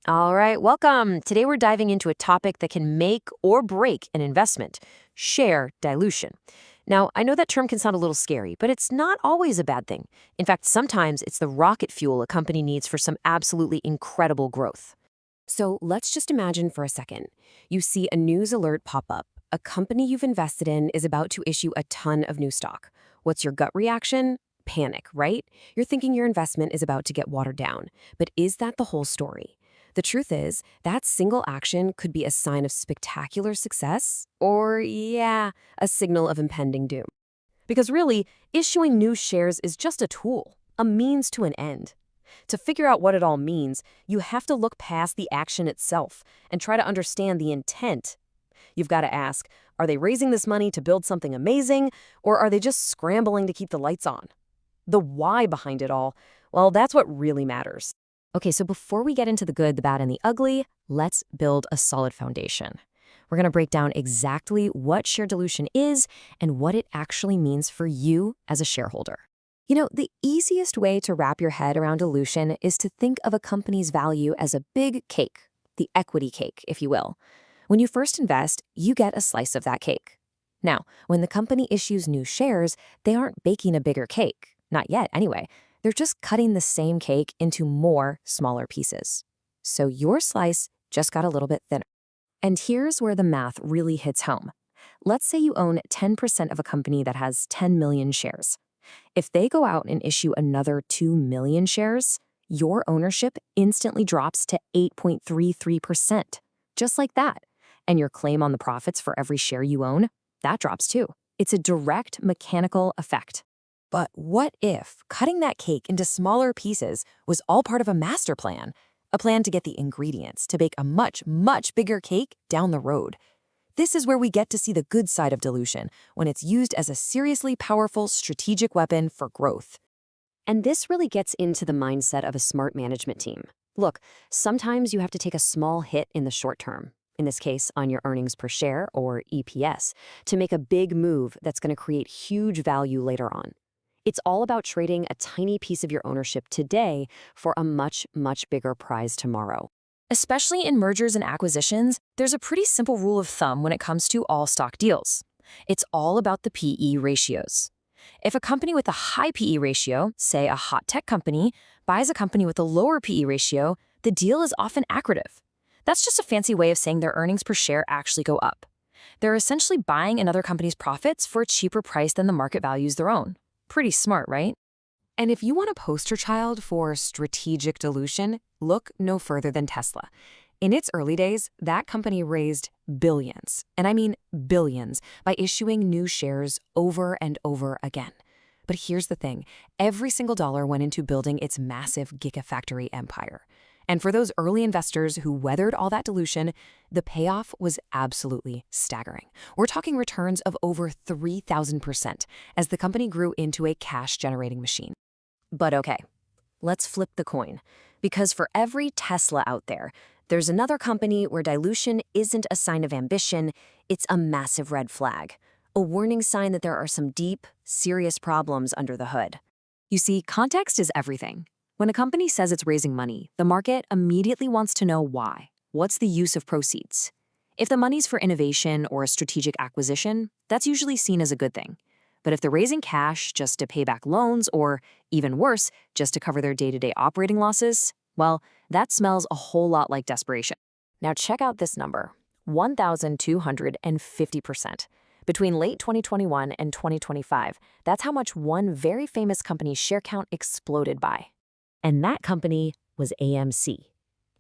All right, welcome. Today we're diving into a topic that can make or break an investment: share dilution. Now, I know that term can sound a little scary, but it's not always a bad thing. In fact, sometimes it's the rocket fuel a company needs for some absolutely incredible growth. So let's just imagine for a second. You see a news alert pop up. A company you've invested in is about to issue a ton of new stock. What's your gut reaction? Panic, right? You're thinking your investment is about to get watered down. But is that the whole story? The truth is, that single action could be a sign of spectacular success or, yeah, a signal of impending doom. Because really, issuing new shares is just a tool, a means to an end. To figure out what it all means, you have to look past the action itself and try to understand the intent. You've got to ask, are they raising this money to build something amazing, or are they just scrambling to keep the lights on? The why behind it all, well, that's what really matters. Okay, so before we get into the good, the bad, and the ugly, let's build a solid foundation. We're going to break down exactly what share dilution is and what it actually means for you as a shareholder. You know, the easiest way to wrap your head around dilution is to think of a company's value as a big cake, the equity cake, if you will. When you first invest, you get a slice of that cake. Now, when the company issues new shares, they aren't baking a bigger cake. Not yet, anyway. They're just cutting the same cake into more smaller pieces. So your slice just got a little bit thinner. And here's where the math really hits home. Let's say you own 10% of a company that has 10 million shares. If they go out and issue another 2 million shares, your ownership instantly drops to 8.33%. Just like that. And your claim on the profits for every share you own, that drops too. It's a direct mechanical effect. But what if cutting that cake into smaller pieces was all part of a master plan? A plan to get the ingredients to bake a much, much bigger cake down the road. This is where we get to see the good side of dilution, when it's used as a seriously powerful strategic weapon for growth. And this really gets into the mindset of a smart management team. Look, sometimes you have to take a small hit in the short term, in this case on your earnings per share, or EPS, to make a big move that's going to create huge value later on. It's all about trading a tiny piece of your ownership today for a much, much bigger prize tomorrow. Especially in mergers and acquisitions, there's a pretty simple rule of thumb when it comes to all-stock deals. It's all about the PE ratios. If a company with a high PE ratio, say a hot tech company, buys a company with a lower PE ratio, the deal is often accretive. That's just a fancy way of saying their earnings per share actually go up. They're essentially buying another company's profits for a cheaper price than the market values their own. Pretty smart, right? And if you want a poster child for strategic dilution, look no further than Tesla. In its early days, that company raised billions, and I mean billions, by issuing new shares over and over again. But here's the thing, every single dollar went into building its massive gigafactory empire. And for those early investors who weathered all that dilution, the payoff was absolutely staggering. We're talking returns of over 3,000% as the company grew into a cash-generating machine. But okay, let's flip the coin. Because for every Tesla out there, there's another company where dilution isn't a sign of ambition, it's a massive red flag. A warning sign that there are some deep, serious problems under the hood. You see, context is everything. When a company says it's raising money, the market immediately wants to know why. What's the use of proceeds? If the money's for innovation or a strategic acquisition, that's usually seen as a good thing. But if they're raising cash just to pay back loans, or even worse, just to cover their day-to-day operating losses, well, that smells a whole lot like desperation. Now check out this number, 1,250%. Between late 2021 and 2025, that's how much one very famous company's share count exploded by. And that company was AMC.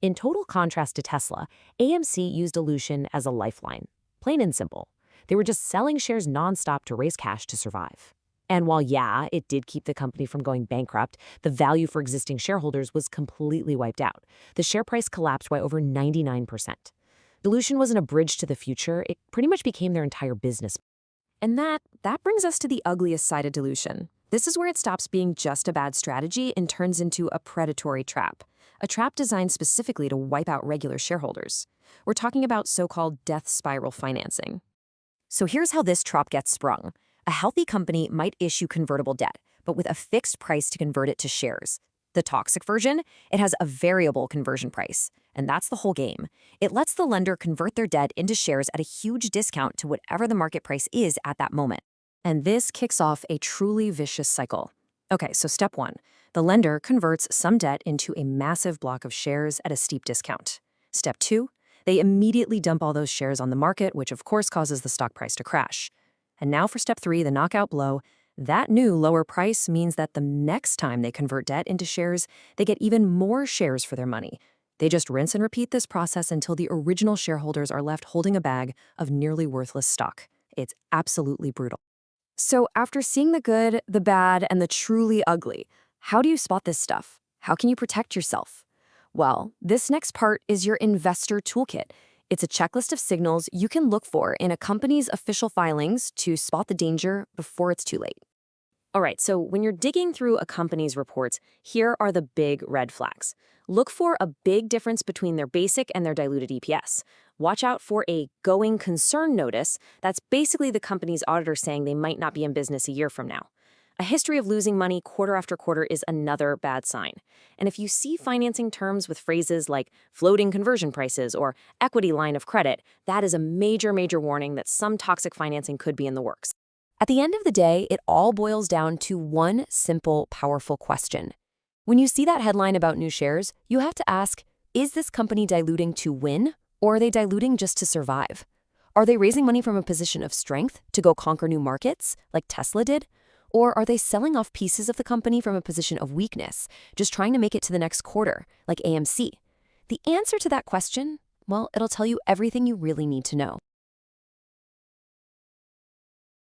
In total contrast to Tesla, AMC used dilution as a lifeline. Plain and simple. They were just selling shares nonstop to raise cash to survive. And while, yeah, it did keep the company from going bankrupt, the value for existing shareholders was completely wiped out. The share price collapsed by over 99%. Dilution wasn't a bridge to the future. It pretty much became their entire business. And that brings us to the ugliest side of dilution. This is where it stops being just a bad strategy and turns into a predatory trap. A trap designed specifically to wipe out regular shareholders. We're talking about so-called death spiral financing. So here's how this trap gets sprung. A healthy company might issue convertible debt, but with a fixed price to convert it to shares. The toxic version, it has a variable conversion price. And that's the whole game. It lets the lender convert their debt into shares at a huge discount to whatever the market price is at that moment. And this kicks off a truly vicious cycle. Okay, so step 1. The lender converts some debt into a massive block of shares at a steep discount. Step 2. They immediately dump all those shares on the market, which of course causes the stock price to crash. And now for step 3, the knockout blow. That new lower price means that the next time they convert debt into shares, they get even more shares for their money. They just rinse and repeat this process until the original shareholders are left holding a bag of nearly worthless stock. It's absolutely brutal. So after seeing the good, the bad, and the truly ugly, how do you spot this stuff? How can you protect yourself? Well, this next part is your investor toolkit. It's a checklist of signals you can look for in a company's official filings to spot the danger before it's too late. All right, so when you're digging through a company's reports, here are the big red flags. Look for a big difference between their basic and their diluted EPS. Watch out for a going concern notice. That's basically the company's auditor saying they might not be in business a year from now. A history of losing money quarter after quarter is another bad sign. And if you see financing terms with phrases like floating conversion prices or equity line of credit, that is a major, major warning that some toxic financing could be in the works. At the end of the day, it all boils down to one simple, powerful question. When you see that headline about new shares, you have to ask, is this company diluting to win, or are they diluting just to survive? Are they raising money from a position of strength to go conquer new markets, like Tesla did? Or are they selling off pieces of the company from a position of weakness, just trying to make it to the next quarter, like AMC? The answer to that question, well, it'll tell you everything you really need to know.